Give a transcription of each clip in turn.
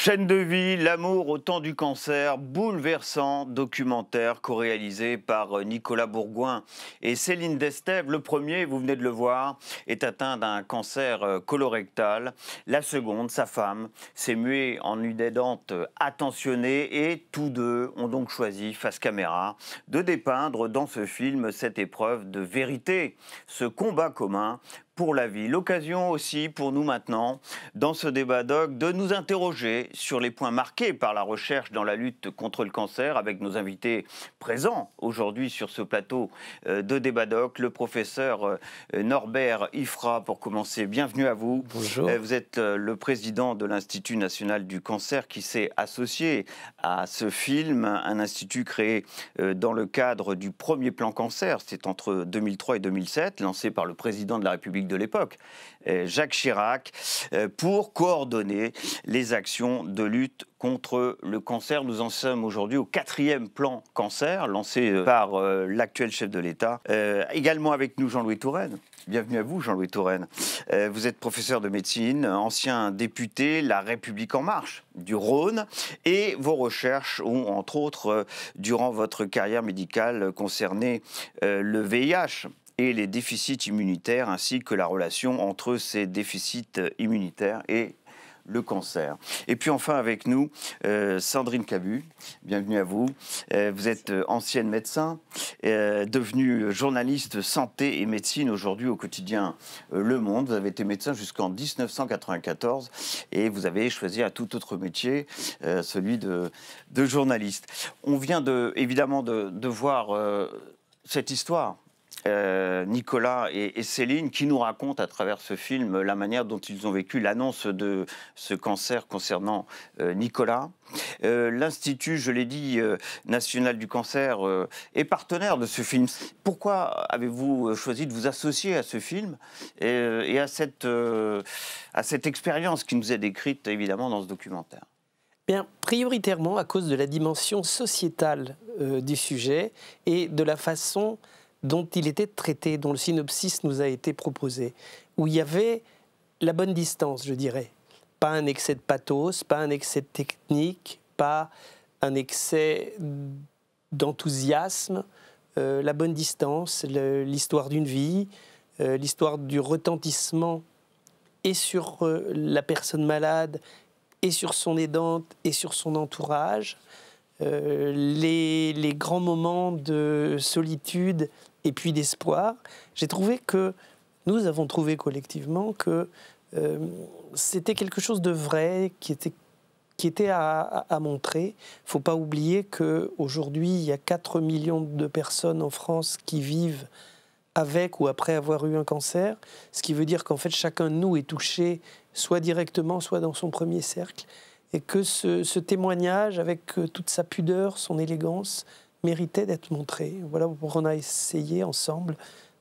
Chaîne de vie, l'amour au temps du cancer, bouleversant documentaire co-réalisé par Nicolas Bourgoin et Céline Destève. Le premier, vous venez de le voir, est atteint d'un cancer colorectal. La seconde, sa femme, s'est muée en une aidante attentionnée et tous deux ont donc choisi, face caméra, de dépeindre dans ce film cette épreuve de vérité, ce combat commun pour la vie. L'occasion aussi pour nous maintenant, dans ce débat doc, de nous interroger sur les points marqués par la recherche dans la lutte contre le cancer avec nos invités présents aujourd'hui sur ce plateau de débat doc. Le professeur Norbert Ifra, pour commencer, bienvenue à vous. Bonjour. Vous êtes le président de l'Institut national du cancer qui s'est associé à ce film, un institut créé dans le cadre du premier plan cancer, c'est entre 2003 et 2007, lancé par le président de la République de l'époque, Jacques Chirac, pour coordonner les actions de lutte contre le cancer. Nous en sommes aujourd'hui au 4e plan cancer, lancé par l'actuel chef de l'État. Également avec nous Jean-Louis Touraine. Bienvenue à vous, Jean-Louis Touraine. Vous êtes professeur de médecine, ancien député La République En Marche du Rhône, et vos recherches ont, entre autres, durant votre carrière médicale, concerné le VIH et les déficits immunitaires, ainsi que la relation entre ces déficits immunitaires et le cancer. Et puis enfin avec nous, Sandrine Cabu, bienvenue à vous. Vous êtes ancienne médecin, devenue journaliste santé et médecine aujourd'hui au quotidien Le Monde. Vous avez été médecin jusqu'en 1994 et vous avez choisi un tout autre métier, celui de journaliste. On vient évidemment de voir cette histoire. Nicolas et Céline qui nous racontent à travers ce film la manière dont ils ont vécu l'annonce de ce cancer concernant Nicolas. L'Institut, je l'ai dit, national du cancer est partenaire de ce film. Pourquoi avez-vous choisi de vous associer à ce film et à cette expérience qui nous est décrite évidemment dans ce documentaire? Bien, prioritairement à cause de la dimension sociétale du sujet et de la façon dont il était traité, dont le synopsis nous a été proposé, où il y avait la bonne distance, je dirais. Pas un excès de pathos, pas un excès de technique, pas un excès d'enthousiasme, la bonne distance, l'histoire d'une vie, l'histoire du retentissement et sur la personne malade, et sur son aidante, et sur son entourage, les grands moments de solitude et puis d'espoir. J'ai trouvé que, nous avons trouvé collectivement que c'était quelque chose de vrai, qui était à montrer. Il ne faut pas oublier qu'aujourd'hui, il y a 4 millions de personnes en France qui vivent avec ou après avoir eu un cancer, ce qui veut dire qu'en fait, chacun de nous est touché, soit directement, soit dans son premier cercle, et que ce témoignage, avec toute sa pudeur, son élégance, méritait d'être montré. Voilà pourquoi on a essayé ensemble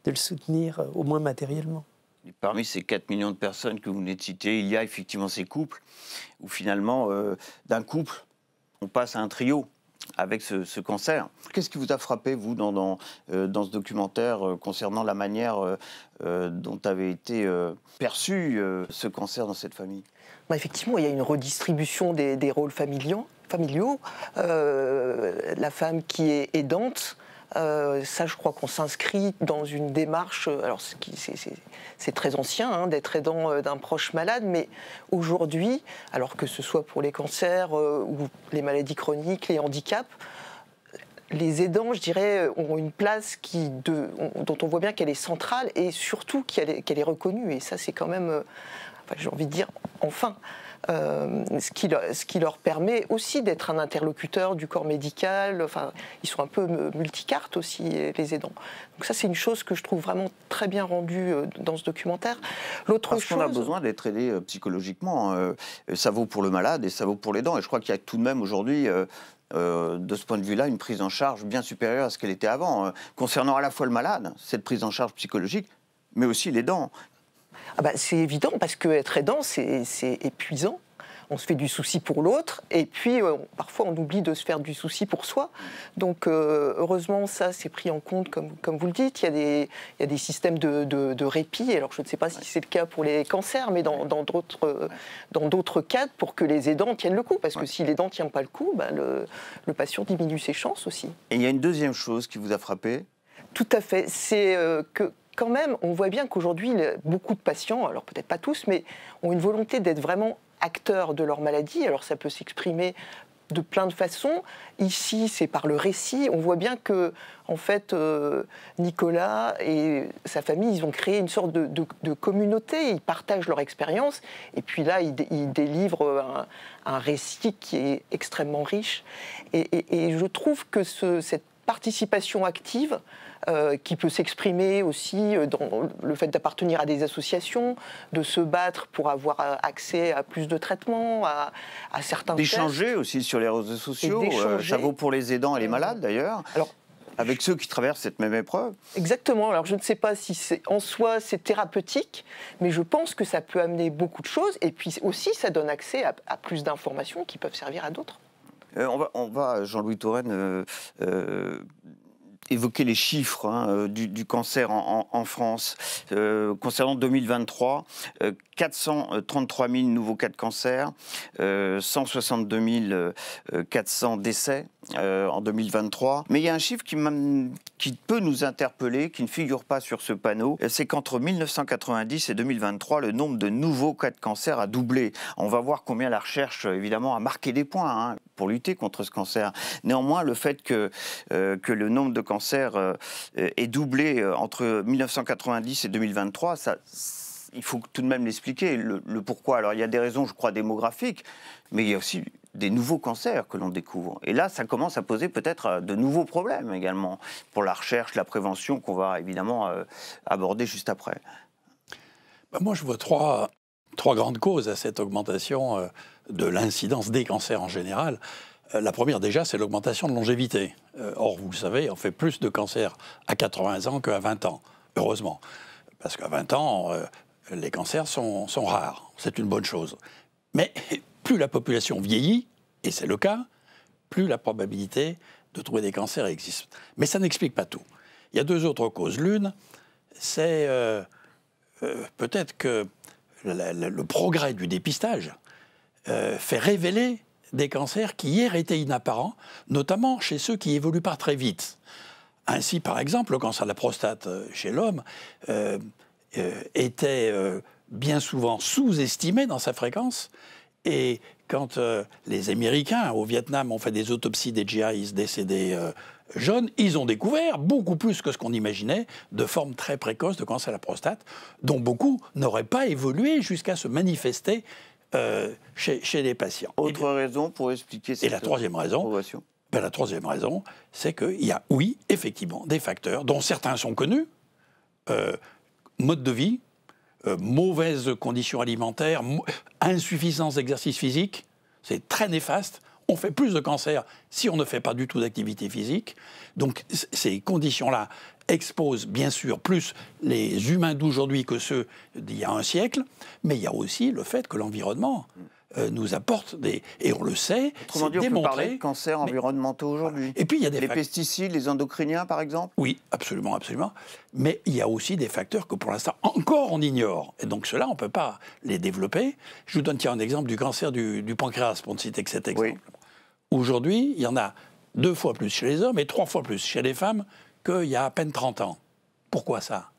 de le soutenir, au moins matériellement. Et parmi ces 4 millions de personnes que vous venez de citer, il y a effectivement ces couples, où finalement, d'un couple, on passe à un trio avec ce cancer. Qu'est-ce qui vous a frappé, vous, dans ce documentaire, concernant la manière dont avait été perçu ce cancer dans cette famille? Effectivement, il y a une redistribution des rôles familiaux. La femme qui est aidante, ça je crois qu'on s'inscrit dans une démarche, alors c'est très ancien d'être aidant d'un proche malade, mais aujourd'hui, alors que ce soit pour les cancers ou les maladies chroniques, les handicaps, les aidants, je dirais, ont une place dont on voit bien qu'elle est centrale et surtout qu'elle est reconnue, et ça c'est quand même, j'ai envie de dire, enfin. Ce qui leur permet aussi d'être un interlocuteur du corps médical. Enfin, ils sont un peu multicartes aussi, les aidants. Donc ça, c'est une chose que je trouve vraiment très bien rendue dans ce documentaire. Parce qu'on a besoin d'être aidé psychologiquement. Ça vaut pour le malade et ça vaut pour l'aidant. Et je crois qu'il y a tout de même aujourd'hui, de ce point de vue-là, une prise en charge bien supérieure à ce qu'elle était avant. Concernant à la fois le malade, cette prise en charge psychologique, mais aussi l'aidant. C'est évident, parce qu'être aidant, c'est épuisant. on se fait du souci pour l'autre, et puis parfois on oublie de se faire du souci pour soi. Donc heureusement, ça c'est pris en compte, comme vous le dites. Il y a des systèmes de répit. Alors je ne sais pas si c'est le cas pour les cancers, mais dans d'autres cadres, pour que les aidants tiennent le coup. Parce que si l'aidant ne tient pas le coup, le patient diminue ses chances aussi. Et il y a une deuxième chose qui vous a frappé? Tout à fait. C'est que quand même, on voit bien qu'aujourd'hui, beaucoup de patients, alors peut-être pas tous, mais ont une volonté d'être vraiment acteurs de leur maladie. Alors ça peut s'exprimer de plein de façons. Ici, c'est par le récit. On voit bien que, en fait, Nicolas et sa famille, ils ont créé une sorte de communauté. Ils partagent leur expérience. Et puis là, ils délivrent un récit qui est extrêmement riche. Et je trouve que cette participation active, qui peut s'exprimer aussi dans le fait d'appartenir à des associations, de se battre pour avoir accès à plus de traitements, à certains tests. D'échanger aussi sur les réseaux sociaux, ça vaut pour les aidants et les malades d'ailleurs, avec ceux qui traversent cette même épreuve. Exactement, alors je ne sais pas si en soi c'est thérapeutique, mais je pense que ça peut amener beaucoup de choses, et puis aussi ça donne accès à plus d'informations qui peuvent servir à d'autres. On va Jean-Louis Touraine, évoquer les chiffres du cancer en France. Concernant 2023, 433 000 nouveaux cas de cancer, 162 400 décès en 2023. Mais il y a un chiffre qui peut nous interpeller, qui ne figure pas sur ce panneau, c'est qu'entre 1990 et 2023, le nombre de nouveaux cas de cancer a doublé. On va voir combien la recherche, évidemment, a marqué des points pour lutter contre ce cancer. Néanmoins, le fait que le nombre de cancers est doublé entre 1990 et 2023, il faut tout de même l'expliquer, le pourquoi. Alors, il y a des raisons, je crois, démographiques, mais il y a aussi des nouveaux cancers que l'on découvre. Et là, ça commence à poser peut-être de nouveaux problèmes également pour la recherche, la prévention, qu'on va évidemment aborder juste après. Moi, je vois trois grandes causes à cette augmentation de l'incidence des cancers en général. La première, déjà, c'est l'augmentation de longévité. Or, vous le savez, on fait plus de cancers à 80 ans qu'à 20 ans, heureusement. Parce qu'à 20 ans, les cancers sont rares. C'est une bonne chose. Mais plus la population vieillit, et c'est le cas, plus la probabilité de trouver des cancers existe. Mais ça n'explique pas tout. Il y a deux autres causes. L'une, c'est peut-être que le progrès du dépistage fait révéler des cancers qui hier étaient inapparents, notamment chez ceux qui évoluent pas très vite. Ainsi, par exemple, le cancer de la prostate chez l'homme était bien souvent sous-estimé dans sa fréquence. Et quand les Américains au Vietnam ont fait des autopsies des GIs décédés jeunes, ils ont découvert, beaucoup plus que ce qu'on imaginait, de formes très précoces de cancer de la prostate, dont beaucoup n'auraient pas évolué jusqu'à se manifester chez les patients. Autre raison pour expliquer cette progression. La troisième raison, c'est qu'il y a, oui, effectivement, des facteurs dont certains sont connus, mode de vie, mauvaises conditions alimentaires, insuffisance d'exercice physique, c'est très néfaste. On fait plus de cancers si on ne fait pas du tout d'activité physique. Donc ces conditions-là exposent bien sûr plus les humains d'aujourd'hui que ceux d'il y a un siècle, mais il y a aussi le fait que l'environnement nous apporte des... Et on le sait, autrement dit, on peut parler de cancers environnementaux aujourd'hui. Et puis il y a des pesticides, les endocriniens par exemple. Oui, absolument, absolument. Mais il y a aussi des facteurs que pour l'instant encore on ignore. Et donc ceux-là, on ne peut pas les développer. Je vous donne un exemple du cancer du pancréas, pour ne citer que cet exemple. Oui. Aujourd'hui, il y en a 2 fois plus chez les hommes et 3 fois plus chez les femmes qu'il y a à peine 30 ans. Pourquoi ça?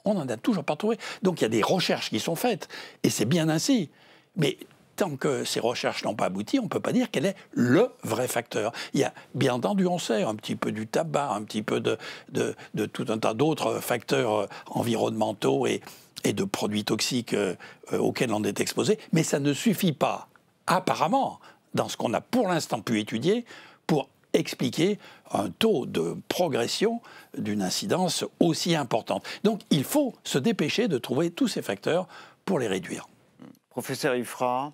On n'en a toujours pas trouvé. Donc il y a des recherches qui sont faites, et c'est bien ainsi. Mais tant que ces recherches n'ont pas abouti, on ne peut pas dire quel est le vrai facteur. Il y a, bien entendu, on sait, un petit peu du tabac, un petit peu de tout un tas d'autres facteurs environnementaux et de produits toxiques auxquels on est exposé, mais ça ne suffit pas, apparemment, dans ce qu'on a pour l'instant pu étudier, pour expliquer un taux de progression d'une incidence aussi importante. Donc il faut se dépêcher de trouver tous ces facteurs pour les réduire. Professeur Iffra,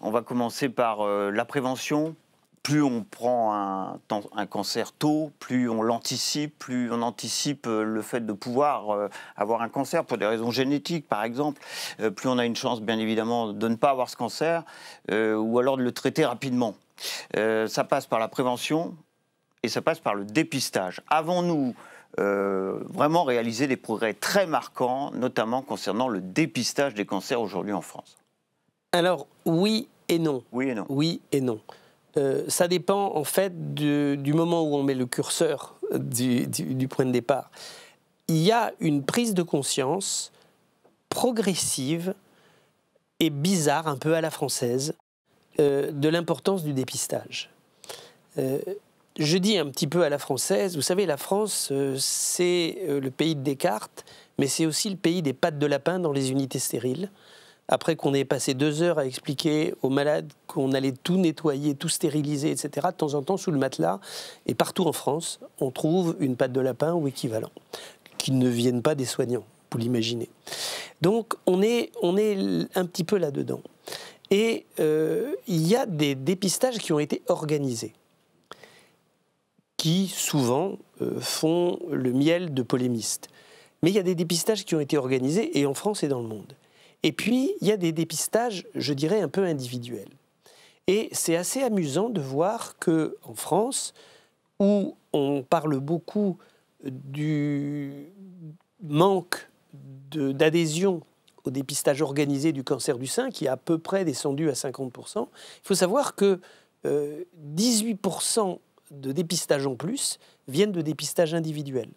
on va commencer par la prévention. plus on prend un cancer tôt, plus on l'anticipe, plus on anticipe le fait de pouvoir avoir un cancer pour des raisons génétiques, par exemple, plus on a une chance, bien évidemment, de ne pas avoir ce cancer, ou alors de le traiter rapidement. Ça passe par la prévention et ça passe par le dépistage. Avons-nous vraiment réalisé des progrès très marquants, notamment concernant le dépistage des cancers aujourd'hui en France? Alors, oui et non. Oui et non. Oui et non. Ça dépend en fait du moment où on met le curseur du point de départ. Il y a une prise de conscience progressive et bizarre, un peu à la française, de l'importance du dépistage. Je dis un petit peu à la française, vous savez, la France, c'est le pays de Descartes, mais c'est aussi le pays des pattes de lapin dans les unités stériles. Après qu'on ait passé 2 heures à expliquer aux malades qu'on allait tout nettoyer, tout stériliser, etc., de temps en temps, sous le matelas, et partout en France, on trouve une patte de lapin ou équivalent, qui ne viennent pas des soignants, vous l'imaginez. Donc, on est un petit peu là-dedans. Et il y a des dépistages qui ont été organisés, qui, souvent, font le miel de polémistes. Mais il y a des dépistages qui ont été organisés, et en France et dans le monde. Et puis, il y a des dépistages, je dirais, un peu individuels. Et c'est assez amusant de voir qu'en France, où on parle beaucoup du manque d'adhésion au dépistage organisé du cancer du sein, qui est à peu près descendu à 50%, il faut savoir que 18% de dépistage en plus viennent de dépistage individuel.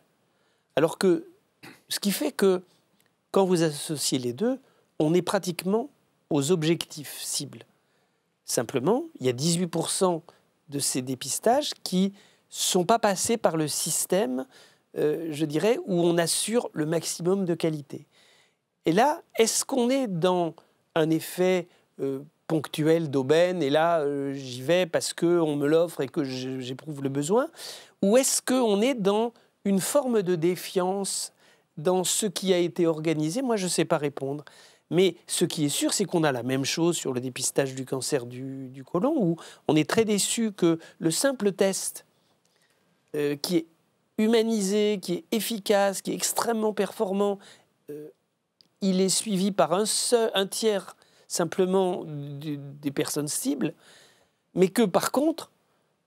Alors que, ce qui fait que, quand vous associez les deux, on est pratiquement aux objectifs cibles. Simplement, il y a 18% de ces dépistages qui ne sont pas passés par le système, je dirais, où on assure le maximum de qualité. Et là, est-ce qu'on est dans un effet ponctuel d'aubaine, et là, j'y vais parce qu'on me l'offre et que j'éprouve le besoin, ou est-ce qu'on est dans une forme de défiance dans ce qui a été organisé? Moi, je ne sais pas répondre. Mais ce qui est sûr, c'est qu'on a la même chose sur le dépistage du cancer du côlon, où on est très déçu que le simple test, qui est humanisé, qui est efficace, qui est extrêmement performant, il est suivi par un tiers simplement des personnes cibles, mais que par contre,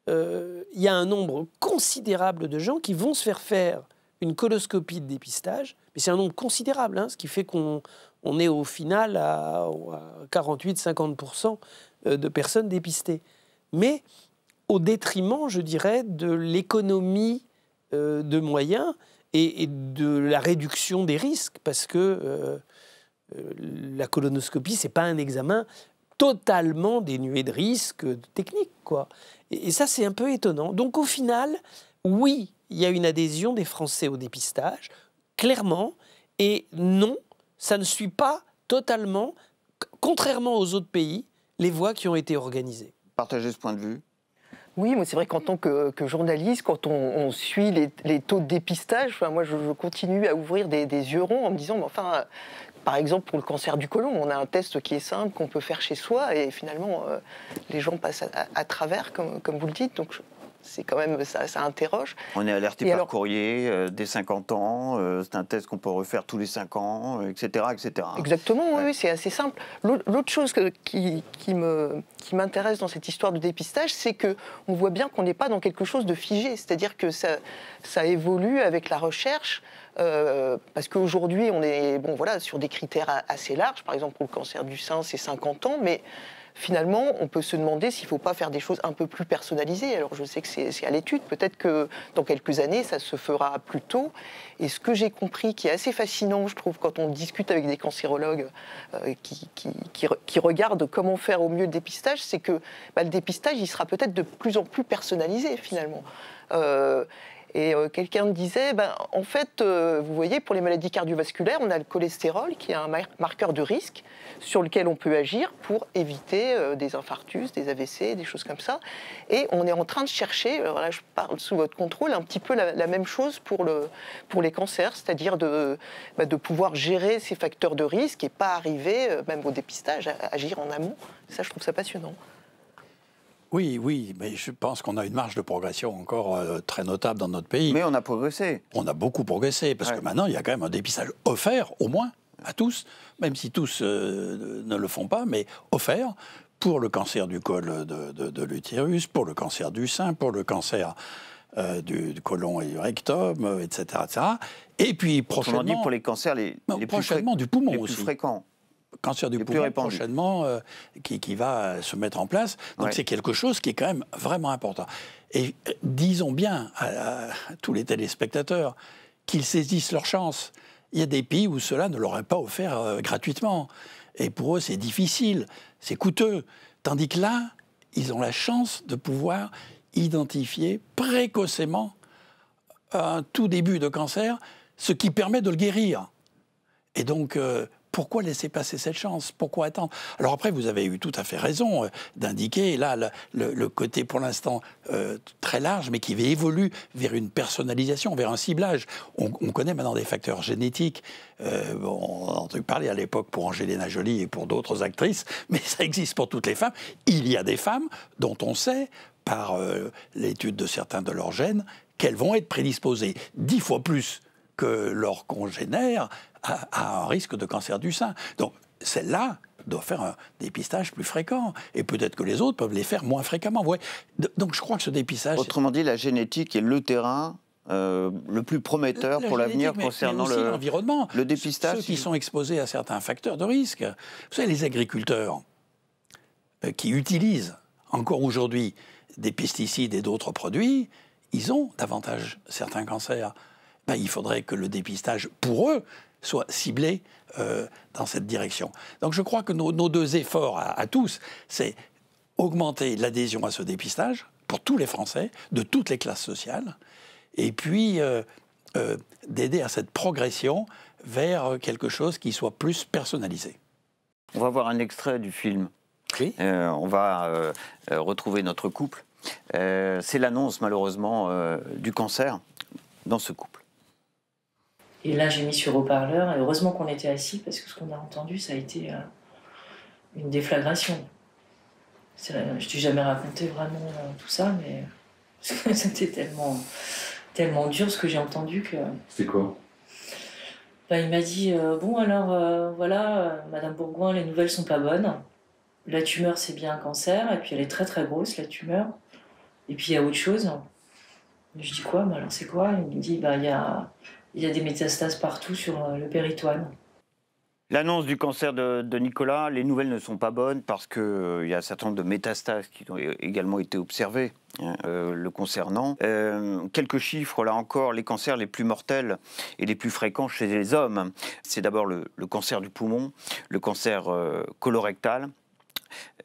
il y a un nombre considérable de gens qui vont se faire une coloscopie de dépistage, mais c'est un nombre considérable, hein, ce qui fait qu'on est au final à 48-50% de personnes dépistées. Mais au détriment, je dirais, de l'économie de moyens et de la réduction des risques, parce que la colonoscopie, ce n'est pas un examen totalement dénué de risques techniques, quoi. Et ça, c'est un peu étonnant. Donc au final, oui, il y a une adhésion des Français au dépistage, clairement, et non, ça ne suit pas totalement, contrairement aux autres pays, les voies qui ont été organisées. Partagez ce point de vue. Oui, moi c'est vrai qu'en tant que journaliste, quand on suit les taux de dépistage, enfin, moi je continue à ouvrir des yeux ronds en me disant, mais enfin, par exemple pour le cancer du côlon, on a un test qui est simple, qu'on peut faire chez soi, et finalement les gens passent à travers, comme vous le dites, donc c'est quand même, ça interroge. On est alerté par courrier dès 50 ans, c'est un test qu'on peut refaire tous les 5 ans, etc. etc. Exactement, ouais. Oui, c'est assez simple. L'autre chose qui m'intéresse dans cette histoire de dépistage, c'est qu'on voit bien qu'on n'est pas dans quelque chose de figé, c'est-à-dire que ça évolue avec la recherche, parce qu'aujourd'hui, on est sur des critères assez larges. Par exemple, pour le cancer du sein, c'est 50 ans, mais finalement, on peut se demander s'il ne faut pas faire des choses un peu plus personnalisées. Alors, je sais que c'est à l'étude. Peut-être que dans quelques années, ça se fera plus tôt. Et ce que j'ai compris, qui est assez fascinant, je trouve, quand on discute avec des cancérologues qui regardent comment faire au mieux le dépistage, c'est que le dépistage, il sera peut-être de plus en plus personnalisé, finalement. Et quelqu'un me disait, en fait, vous voyez, pour les maladies cardiovasculaires, on a le cholestérol qui est un marqueur de risque sur lequel on peut agir pour éviter des infarctus, des AVC, des choses comme ça. Et on est en train de chercher, alors là je parle sous votre contrôle, un petit peu la même chose pour les cancers, c'est-à-dire de pouvoir gérer ces facteurs de risque et pas arriver, même au dépistage, à agir en amont. Ça, je trouve ça passionnant. Oui, oui, mais je pense qu'on a une marge de progression encore très notable dans notre pays. Mais on a progressé. On a beaucoup progressé, parce que maintenant, il y a quand même un dépistage offert, au moins, à tous, même si tous ne le font pas, mais offert pour le cancer du col de l'utérus, pour le cancer du sein, pour le cancer du côlon et du rectum, etc., etc. Et puis prochainement... On dit pour les cancers les prochainement du poumon les aussi. plus fréquents. Cancer du poumon prochainement qui va se mettre en place. Donc c'est quelque chose qui est quand même vraiment important. Et disons bien à tous les téléspectateurs qu'ils saisissent leur chance. Il y a des pays où cela ne leur est pas offert gratuitement. Et pour eux, c'est difficile, c'est coûteux. Tandis que là, ils ont la chance de pouvoir identifier précocement un tout début de cancer, ce qui permet de le guérir. Et donc... pourquoi laisser passer cette chance? Pourquoi attendre? Alors après, vous avez eu tout à fait raison d'indiquer, là, le côté pour l'instant très large, mais qui évolue vers une personnalisation, vers un ciblage. On connaît maintenant des facteurs génétiques. On en a entendu parler à l'époque pour Angelina Jolie et pour d'autres actrices, mais ça existe pour toutes les femmes. Il y a des femmes dont on sait, par l'étude de certains de leurs gènes, qu'elles vont être prédisposées 10 fois plus que leurs congénères à un risque de cancer du sein. Donc, celle-là doit faire un dépistage plus fréquent. Et peut-être que les autres peuvent les faire moins fréquemment. Ouais. Donc, je crois que ce dépistage... Autrement dit, la génétique est le terrain le plus prometteur pour l'avenir concernant l'environnement. Le dépistage. Ceux qui sont exposés à certains facteurs de risque. Vous savez, les agriculteurs qui utilisent encore aujourd'hui des pesticides et d'autres produits, ils ont davantage certains cancers. Ben, il faudrait que le dépistage, pour eux, soit ciblé dans cette direction. Donc je crois que nos deux efforts à tous, c'est augmenter l'adhésion à ce dépistage pour tous les Français, de toutes les classes sociales, et puis d'aider à cette progression vers quelque chose qui soit plus personnalisé. On va voir un extrait du film. Oui. On va retrouver notre couple. C'est l'annonce, malheureusement, du cancer dans ce couple. Et là, j'ai mis sur haut-parleur, et heureusement qu'on était assis, parce que ce qu'on a entendu, ça a été une déflagration. Je ne t'ai jamais raconté vraiment tout ça, mais c'était tellement dur ce que j'ai entendu que... C'est quoi? Ben, il m'a dit, bon alors, voilà, Madame Bourgoin, les nouvelles sont pas bonnes. La tumeur, c'est bien un cancer, et puis elle est très très grosse, la tumeur. Et puis il y a autre chose. Je dis quoi? Ben, alors c'est quoi? Il me dit, ben, il y a des métastases partout sur le péritoine. L'annonce du cancer de Nicolas, les nouvelles ne sont pas bonnes parce qu'il y a un certain nombre de métastases qui ont également été observées le concernant. Quelques chiffres, là encore, les cancers les plus mortels et les plus fréquents chez les hommes. C'est d'abord le cancer du poumon, le cancer colorectal,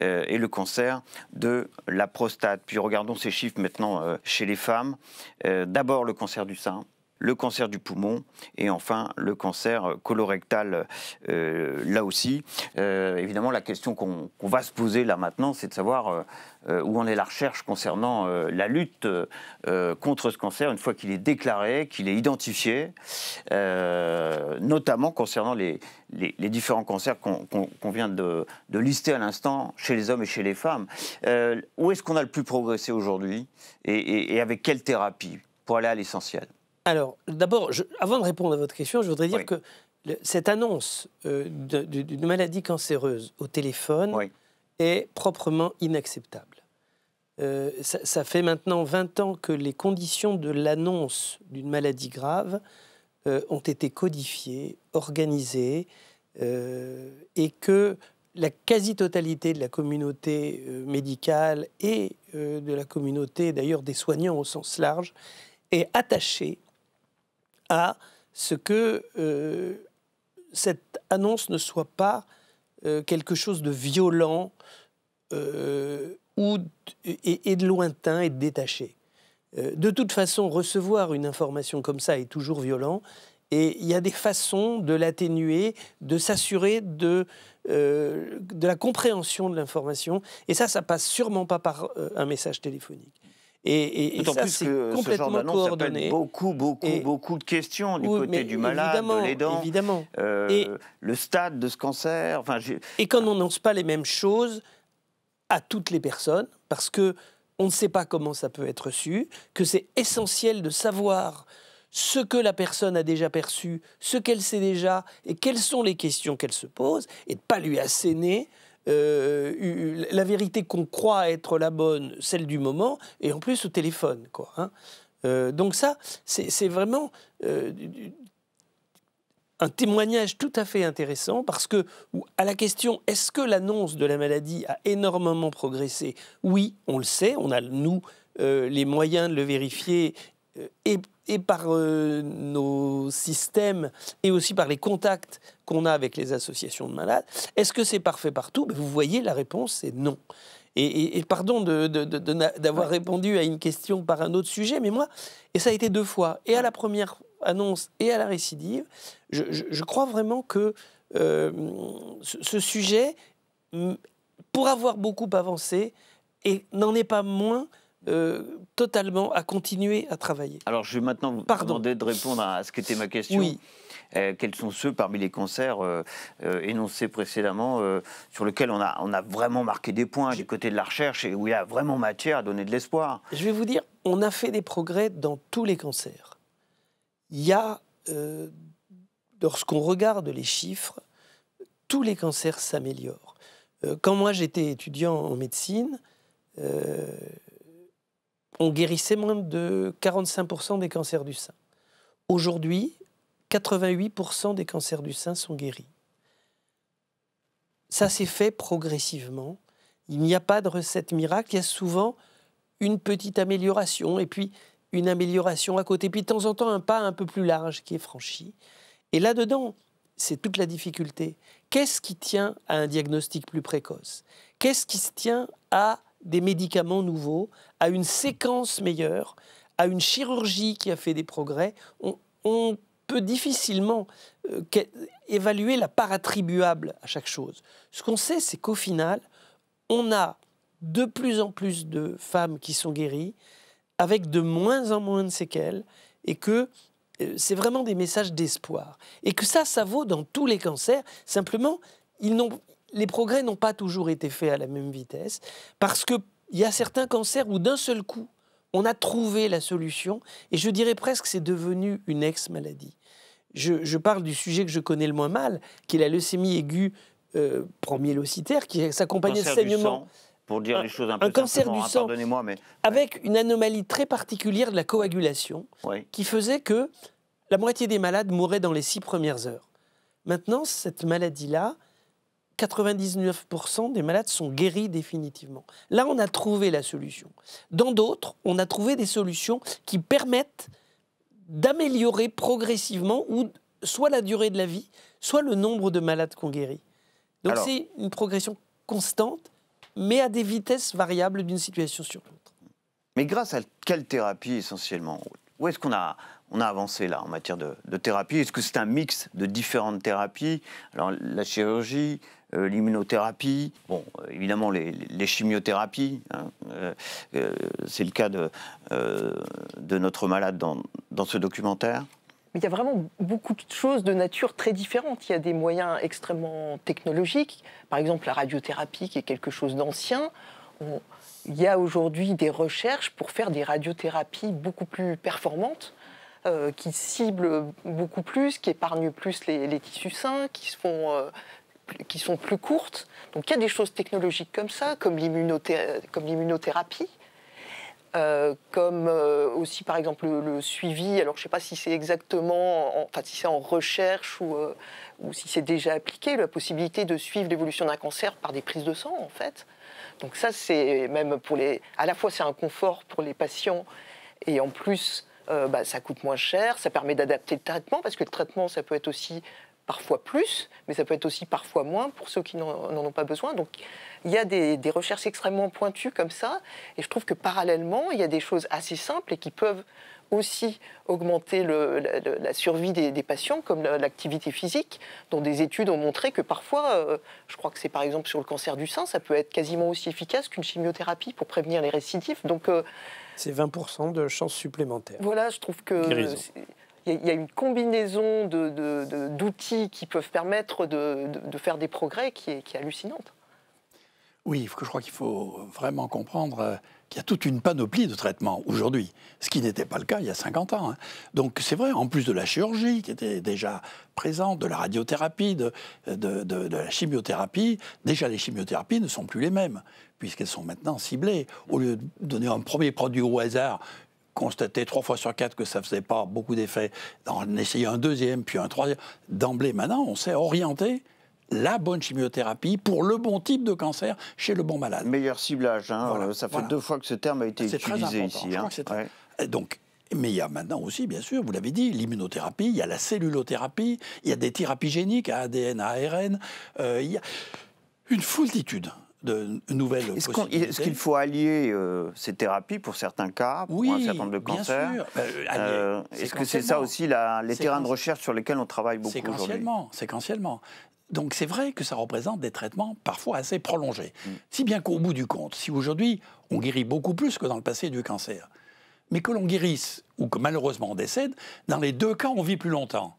et le cancer de la prostate. Puis regardons ces chiffres maintenant chez les femmes. D'abord le cancer du sein, le cancer du poumon et enfin le cancer colorectal là aussi. Évidemment, la question qu'on va se poser là maintenant, c'est de savoir où en est la recherche concernant la lutte contre ce cancer une fois qu'il est déclaré, qu'il est identifié, notamment concernant les différents cancers qu'on vient de lister à l'instant chez les hommes et chez les femmes. Où est-ce qu'on a le plus progressé aujourd'hui et avec quelle thérapie pour aller à l'essentiel? Alors, d'abord, avant de répondre à votre question, je voudrais dire que cette annonce d'une maladie cancéreuse au téléphone est proprement inacceptable. Ça fait maintenant 20 ans que les conditions de l'annonce d'une maladie grave ont été codifiées, organisées, et que la quasi-totalité de la communauté médicale et de la communauté, d'ailleurs des soignants au sens large, est attachée à ce que cette annonce ne soit pas quelque chose de violent et de lointain et de détaché. De toute façon, recevoir une information comme ça est toujours violent et il y a des façons de l'atténuer, de s'assurer de la compréhension de l'information. Et ça passe sûrement pas par un message téléphonique. Et ça, c'est complètement coordonné. Beaucoup de questions du côté du malade, de l'aidant. Évidemment. Le stade de ce cancer. Et quand on n'annonce pas les mêmes choses, à toutes les personnes, parce que on ne sait pas comment ça peut être reçu, que c'est essentiel de savoir ce que la personne a déjà perçu, ce qu'elle sait déjà, et quelles sont les questions qu'elle se pose, et de ne pas lui asséner la vérité qu'on croit être la bonne, celle du moment, et en plus au téléphone, quoi, hein. Donc ça, c'est vraiment un témoignage tout à fait intéressant, parce que à la question « est-ce que l'annonce de la maladie a énormément progressé ?» Oui, on le sait, on a, nous, les moyens de le vérifier, et par nos systèmes, et aussi par les contacts qu'on a avec les associations de malades. Est-ce que c'est parfait partout? Vous voyez, la réponse, c'est non. Et pardon d'avoir répondu à une question par un autre sujet, mais moi, et ça a été 2 fois, et à la première annonce et à la récidive, je crois vraiment que ce sujet, pour avoir beaucoup avancé, et n'en est pas moins totalement à continuer à travailler. Alors, je vais maintenant vous demander de répondre à ce qu'était ma question. Oui. Quels sont ceux parmi les cancers énoncés précédemment sur lesquels on a vraiment marqué des points du côté de la recherche et où il y a vraiment matière à donner de l'espoir? Je vais vous dire, on a fait des progrès dans tous les cancers. Il y a, lorsqu'on regarde les chiffres, tous les cancers s'améliorent. Quand moi j'étais étudiant en médecine, on guérissait moins de 45% des cancers du sein. Aujourd'hui, 88% des cancers du sein sont guéris. Ça s'est fait progressivement. Il n'y a pas de recette miracle. Il y a souvent une petite amélioration et puis une amélioration à côté. Puis de temps en temps, un pas un peu plus large qui est franchi. Et là-dedans, c'est toute la difficulté. Qu'est-ce qui tient à un diagnostic plus précoce? Qu'est-ce qui se tient à des médicaments nouveaux, à une séquence meilleure, à une chirurgie qui a fait des progrès? On peut difficilement évaluer la part attribuable à chaque chose. Ce qu'on sait, c'est qu'au final, on a de plus en plus de femmes qui sont guéries, avec de moins en moins de séquelles, et que c'est vraiment des messages d'espoir. Et que ça vaut dans tous les cancers. Simplement, les progrès n'ont pas toujours été faits à la même vitesse, parce qu'il y a certains cancers où d'un seul coup, on a trouvé la solution, et je dirais presque que c'est devenu une ex-maladie. Je parle du sujet que je connais le moins mal, qui est la leucémie aiguë promyélocitaire, qui s'accompagnait de saignements. Pour dire les choses un peu cancer du sang, pardonnez-moi, mais... avec une anomalie très particulière de la coagulation, qui faisait que la moitié des malades mouraient dans les 6 premières heures. Maintenant, cette maladie-là, 99% des malades sont guéris définitivement. Là, on a trouvé la solution. Dans d'autres, on a trouvé des solutions qui permettent d'améliorer progressivement ou soit la durée de la vie, soit le nombre de malades qu'on guérit. Donc c'est une progression constante, mais à des vitesses variables d'une situation sur l'autre. Mais grâce à quelle thérapie essentiellement? Où est-ce qu'on a avancé là en matière de thérapie? Est-ce que c'est un mix de différentes thérapies? Alors la chirurgie, l'immunothérapie, bon, évidemment les chimiothérapies, hein, c'est le cas de notre malade dans ce documentaire. Mais il y a vraiment beaucoup de choses de nature très différentes. Il y a des moyens extrêmement technologiques, par exemple la radiothérapie qui est quelque chose d'ancien. Il y a aujourd'hui des recherches pour faire des radiothérapies beaucoup plus performantes, qui ciblent beaucoup plus, qui épargnent plus les tissus sains, qui sont plus courtes. Donc il y a des choses technologiques comme ça, comme l'immunothérapie. Comme aussi par exemple le suivi, alors je ne sais pas si c'est exactement, si c'est en recherche ou si c'est déjà appliqué, la possibilité de suivre l'évolution d'un cancer par des prises de sang en fait. Donc ça c'est même à la fois c'est un confort pour les patients et en plus ça coûte moins cher, ça permet d'adapter le traitement parce que le traitement ça peut être aussi parfois plus, mais ça peut être aussi parfois moins pour ceux qui n'en ont pas besoin. Donc il y a des recherches extrêmement pointues comme ça, et je trouve que parallèlement, il y a des choses assez simples et qui peuvent aussi augmenter la survie des patients, comme l'activité physique, dont des études ont montré que parfois, je crois que c'est par exemple sur le cancer du sein, ça peut être quasiment aussi efficace qu'une chimiothérapie pour prévenir les récidives. Donc, c'est 20% de chances supplémentaires. Voilà, je trouve que... Il y a une combinaison d'outils qui peuvent permettre de faire des progrès qui est hallucinante. Oui, je crois qu'il faut vraiment comprendre qu'il y a toute une panoplie de traitements aujourd'hui, ce qui n'était pas le cas il y a 50 ans. Hein. Donc c'est vrai, en plus de la chirurgie qui était déjà présente, de la radiothérapie, de la chimiothérapie, déjà les chimiothérapies ne sont plus les mêmes, puisqu'elles sont maintenant ciblées. Au lieu de donner un premier produit au hasard, constater 3 fois sur 4 que ça ne faisait pas beaucoup d'effets, en essayer un deuxième, puis un troisième, d'emblée maintenant, on sait orienter la bonne chimiothérapie pour le bon type de cancer chez le bon malade. Meilleur ciblage, hein, voilà, ça fait 2 fois que ce terme a été utilisé ici. Hein. Donc, mais il y a maintenant aussi, bien sûr, vous l'avez dit, l'immunothérapie, il y a la cellulothérapie, il y a des thérapies géniques à ADN, à ARN, il y a une foultitude de nouvelles possibilités. Est-ce qu'il faut allier ces thérapies pour certains cas, pour un certain nombre de cancers? Bien sûr. Est-ce que c'est ça aussi les terrains de recherche sur lesquels on travaille beaucoup aujourd'hui? Séquentiellement. Donc c'est vrai que ça représente des traitements parfois assez prolongés. Si bien qu'au bout du compte, si aujourd'hui on guérit beaucoup plus que dans le passé du cancer, mais que l'on guérisse ou que malheureusement on décède, dans les 2 cas on vit plus longtemps.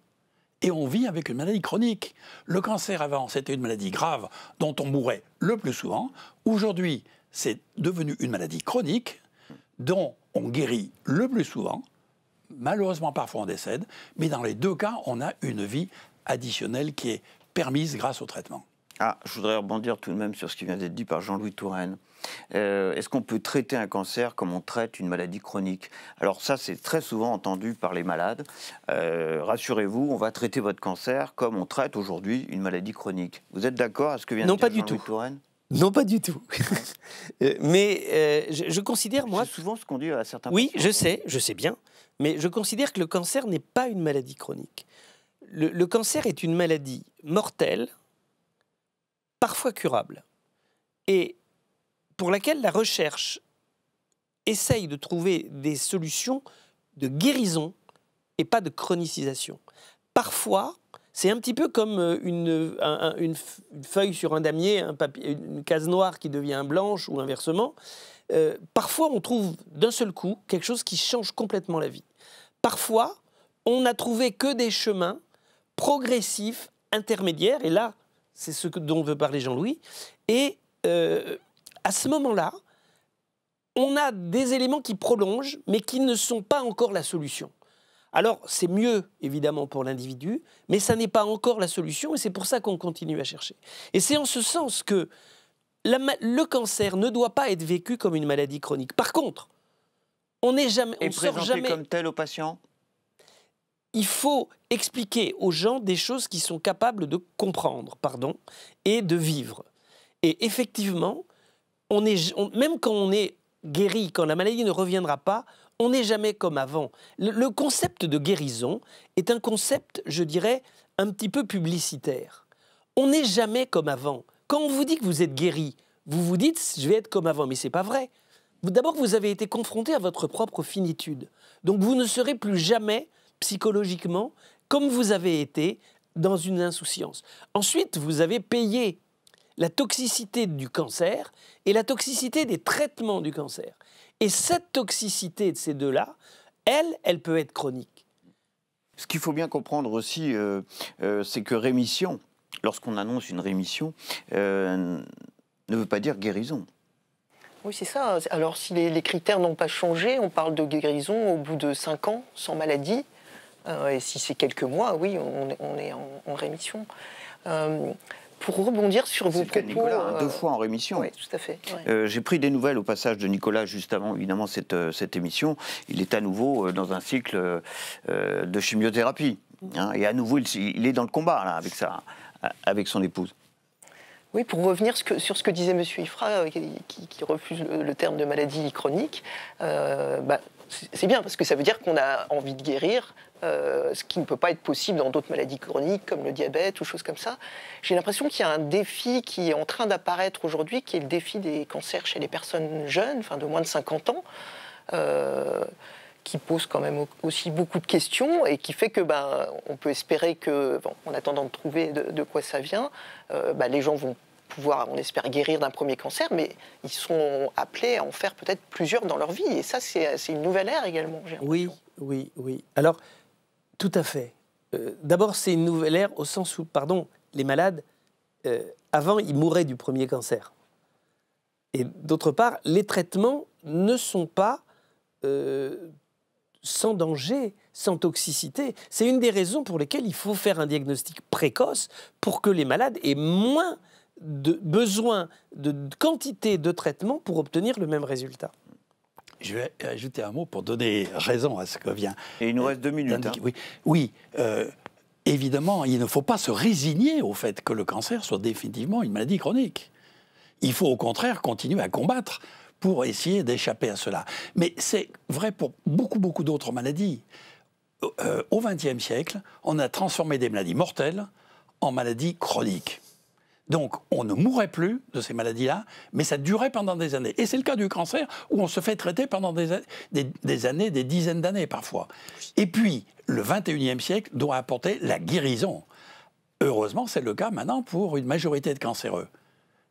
Et on vit avec une maladie chronique. Le cancer avant, c'était une maladie grave dont on mourait le plus souvent. Aujourd'hui, c'est devenu une maladie chronique dont on guérit le plus souvent. Malheureusement, parfois on décède. Mais dans les 2 cas, on a une vie additionnelle qui est permise grâce au traitement. Je voudrais rebondir tout de même sur ce qui vient d'être dit par Jean-Louis Touraine. Est-ce qu'on peut traiter un cancer comme on traite une maladie chronique? Alors ça, c'est très souvent entendu par les malades. Rassurez-vous, on va traiter votre cancer comme on traite aujourd'hui une maladie chronique. Vous êtes d'accord à ce que vient de dire Jean-Louis Touraine? Non, pas du tout. Mais je considère, moi... C'est souvent ce qu'on dit à certains patients. Oui, patients. je sais bien. Mais je considère que le cancer n'est pas une maladie chronique. Le cancer est une maladie mortelle, parfois curable, et pour laquelle la recherche essaye de trouver des solutions de guérison et pas de chronicisation. Parfois, c'est un petit peu comme une feuille sur un damier, une case noire qui devient blanche ou inversement. Parfois, on trouve d'un seul coup quelque chose qui change complètement la vie. Parfois, on n'a trouvé que des chemins progressifs, intermédiaires, et là, c'est ce dont veut parler Jean-Louis, et à ce moment-là, on a des éléments qui prolongent, mais qui ne sont pas encore la solution. Alors, c'est mieux, évidemment, pour l'individu, mais ça n'est pas encore la solution, et c'est pour ça qu'on continue à chercher. Et c'est en ce sens que le cancer ne doit pas être vécu comme une maladie chronique. Par contre, on sort jamais comme tel aux patients? Il faut expliquer aux gens des choses qui sont capables de comprendre, et de vivre. Et effectivement, même quand on est guéri, quand la maladie ne reviendra pas, on n'est jamais comme avant. Le concept de guérison est un concept, je dirais, un petit peu publicitaire. On n'est jamais comme avant. Quand on vous dit que vous êtes guéri, vous vous dites « je vais être comme avant », mais ce n'est pas vrai. D'abord, vous avez été confronté à votre propre finitude. Donc vous ne serez plus jamais psychologiquement comme vous avez été dans une insouciance. Ensuite, vous avez payé la toxicité du cancer et la toxicité des traitements du cancer. Et cette toxicité de ces deux-là, elle peut être chronique. Ce qu'il faut bien comprendre aussi, c'est que rémission, lorsqu'on annonce une rémission, ne veut pas dire guérison. Oui, c'est ça. Alors, si les critères n'ont pas changé, on parle de guérison au bout de 5 ans, sans maladie. Et si c'est quelques mois, oui, on est en rémission. Pour rebondir sur vos propos... Nicolas, 2 fois en rémission. Oui, tout à fait. Ouais. J'ai pris des nouvelles au passage de Nicolas, juste avant, évidemment, cette émission. Il est à nouveau dans un cycle de chimiothérapie. Hein, et à nouveau, il est dans le combat, là, avec son épouse. Oui, pour revenir sur ce que disait M. Ifra, qui refuse le terme de maladie chronique, c'est bien, parce que ça veut dire qu'on a envie de guérir, ce qui ne peut pas être possible dans d'autres maladies chroniques, comme le diabète ou choses comme ça. J'ai l'impression qu'il y a un défi qui est en train d'apparaître aujourd'hui, qui est le défi des cancers chez les personnes jeunes, de moins de 50 ans, qui pose quand même aussi beaucoup de questions et qui fait que on peut espérer que, en attendant de trouver de quoi ça vient, les gens vont pouvoir, on espère, guérir d'un premier cancer, mais ils sont appelés à en faire peut-être plusieurs dans leur vie. Et ça, c'est une nouvelle ère également. Oui. Alors, tout à fait. D'abord, c'est une nouvelle ère au sens où, les malades, avant, ils mouraient du premier cancer. Et d'autre part, les traitements ne sont pas sans danger, sans toxicité. C'est une des raisons pour lesquelles il faut faire un diagnostic précoce pour que les malades aient moins besoin de quantité de traitement pour obtenir le même résultat. Je vais ajouter un mot pour donner raison à ce que vient. Et il nous reste 2 minutes. Oui, évidemment, il ne faut pas se résigner au fait que le cancer soit définitivement une maladie chronique. Il faut au contraire continuer à combattre pour essayer d'échapper à cela. Mais c'est vrai pour beaucoup d'autres maladies. Au XXe siècle, on a transformé des maladies mortelles en maladies chroniques. Donc, on ne mourrait plus de ces maladies-là, mais ça durait pendant des années. Et c'est le cas du cancer, où on se fait traiter pendant des années, des dizaines d'années parfois. Et puis, le XXIe siècle doit apporter la guérison. Heureusement, c'est le cas maintenant pour une majorité de cancéreux.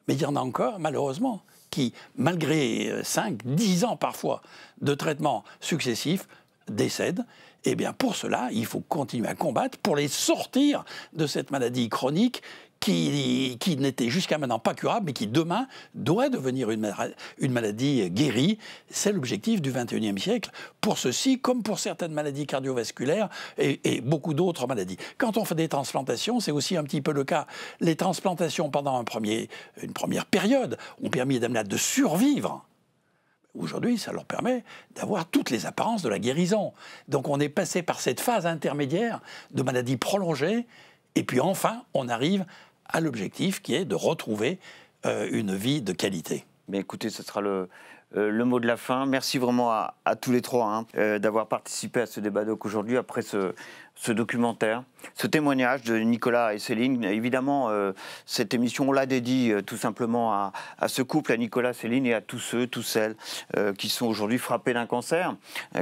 Mais il y en a encore, malheureusement, qui, malgré 5, 10 ans parfois de traitements successifs, décèdent. Eh bien, pour cela, il faut continuer à combattre pour les sortir de cette maladie chronique qui n'était jusqu'à maintenant pas curable, mais qui demain doit devenir une maladie guérie. C'est l'objectif du XXIe siècle, pour ceci comme pour certaines maladies cardiovasculaires et beaucoup d'autres maladies. Quand on fait des transplantations, c'est aussi un petit peu le cas. Les transplantations pendant une première période ont permis aux malades de survivre. Aujourd'hui, ça leur permet d'avoir toutes les apparences de la guérison. Donc on est passé par cette phase intermédiaire de maladie prolongée, et puis enfin, on arrive à l'objectif qui est de retrouver une vie de qualité. Mais écoutez, ce sera le mot de la fin. Merci vraiment à tous les trois d'avoir participé à ce débat doc aujourd'hui après ce documentaire, ce témoignage de Nicolas et Céline. Évidemment, cette émission, on l'a dédie tout simplement à ce couple, à Nicolas, Céline, et à tous ceux, toutes celles qui sont aujourd'hui frappés d'un cancer,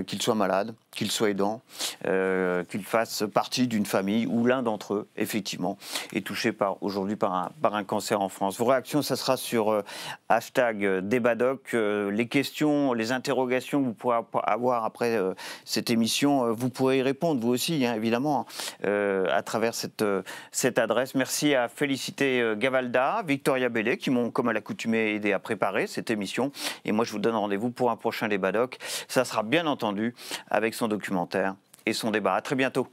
qu'ils soient malades, qu'ils soient aidants, qu'ils fassent partie d'une famille où l'un d'entre eux, effectivement, est touché aujourd'hui par un cancer en France. Vos réactions, ça sera sur #débatdoc. Les questions, les interrogations que vous pourrez avoir après cette émission, vous pourrez y répondre, vous aussi, évidemment, à travers cette adresse. Merci à Félicité Gavalda, Victoria Bellet, qui m'ont, comme à l'accoutumée, aidé à préparer cette émission. Et moi, je vous donne rendez-vous pour un prochain débat doc. Ça sera bien entendu avec son documentaire et son débat. À très bientôt.